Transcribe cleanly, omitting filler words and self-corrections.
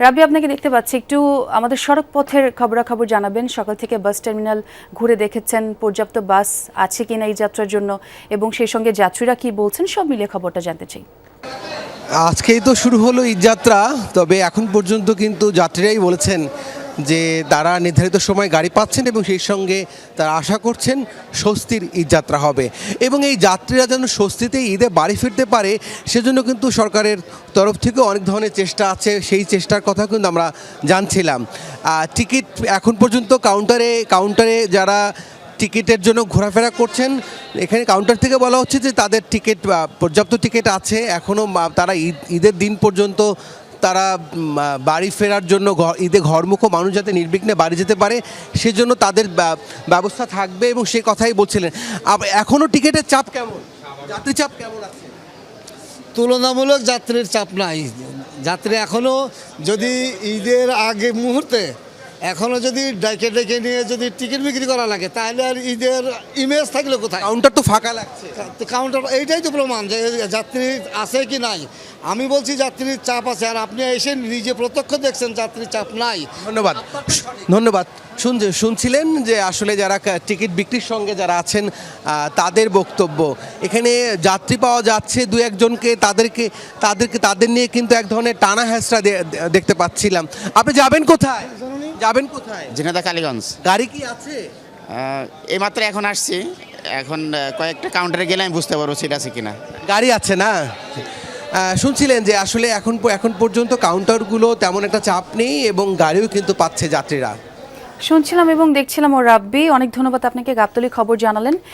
রাবি, আপনাকে দেখতে পাচ্ছি, একটু আমাদের সড়ক পথের খবরাখবর জানাবেন। সকাল থেকে বাস টার্মিনাল ঘুরে দেখেছেন, পর্যাপ্ত বাস আছে কিনা এই যাত্রার জন্য, এবং সেই সঙ্গে যাত্রীরা কি বলছেন, সব মিলিয়ে খবরটা জানতে চাই। আজকেই তো শুরু হলো ঈদযাত্রা, তবে এখন পর্যন্ত কিন্তু যাত্রীরাই বলেছেন যে তারা নির্ধারিত সময় গাড়ি পাচ্ছেন এবং সেই সঙ্গে তারা আশা করছেন স্বস্তির ঈদযাত্রা হবে এবং এই যাত্রীরা যেন স্বস্তিতে ঈদে বাড়ি ফিরতে পারে সেজন্য কিন্তু সরকারের তরফ থেকে অনেক ধরনের চেষ্টা আছে। সেই চেষ্টার কথা কিন্তু আমরা জানছিলাম। টিকিট এখন পর্যন্ত কাউন্টারে যারা টিকিটের জন্য ঘোরাফেরা করছেন, এখানে কাউন্টার থেকে বলা হচ্ছে যে তাদের টিকিট পর্যাপ্ত টিকিট আছে এখনও। তারা ঈদের দিন পর্যন্ত তারা বাড়ি ফেরার জন্য ঈদে ঘরমুখো মানুষ যাতে নির্বিঘ্নে বাড়ি যেতে পারে সেজন্য তাদের ব্যবস্থা থাকবে এবং সে কথাই বলছিলেন। এখনও টিকিটের চাপ কেমন, যাত্রী চাপ কেমন আছে? তুলনামূলক যাত্রীর চাপ নাই। যাত্রী এখনও যদি ঈদের আগে মুহূর্তে এখনও যদি ডেকে নিয়ে যদি টিকিট বিক্রি করা লাগে তাহলে আর ঈদের ইমেজ থাকলে কোথায়? কাউন্টার তো ফাঁকা লাগছে। কাউন্টার এইটাই তো প্রমাণ যে যাত্রী আছে কি নাই। আমি বলছি যাত্রীর চাপ আছে, আর আপনি এসে নিজে প্রত্যক্ষ দেখছেন যাত্রীর চাপ নাই। ধন্যবাদ। শুনছিলেন যে আসলে যারা টিকিট বিক্রির সঙ্গে যারা আছেন তাদের বক্তব্য। এখানে যাত্রী পাওয়া যাচ্ছে দু একজনকে, তাদের নিয়ে কিন্তু এক ধরনের টানা হেঁচড়া দেখতে পাচ্ছিলাম। আপনি যাবেন কোথায়? ঝিনাইদহ কালীগঞ্জ। গাড়ি কি আছে? এইমাত্র এখন আসছি, এখন কয়েকটা কাউন্টারে গেলে আমি বুঝতে পারবো সিট আছে কিনা। গাড়ি আছে না? শুনছিলেন যে আসলে এখন পর্যন্ত কাউন্টারগুলো তেমন একটা চাপ নেই এবং গাড়িও কিন্তু পাচ্ছে যাত্রীরা। শুনছিলাম এবং দেখছিলাম। ও রাব্বি, অনেক ধন্যবাদ আপনাকে, গাবতলী খবর জানালেন।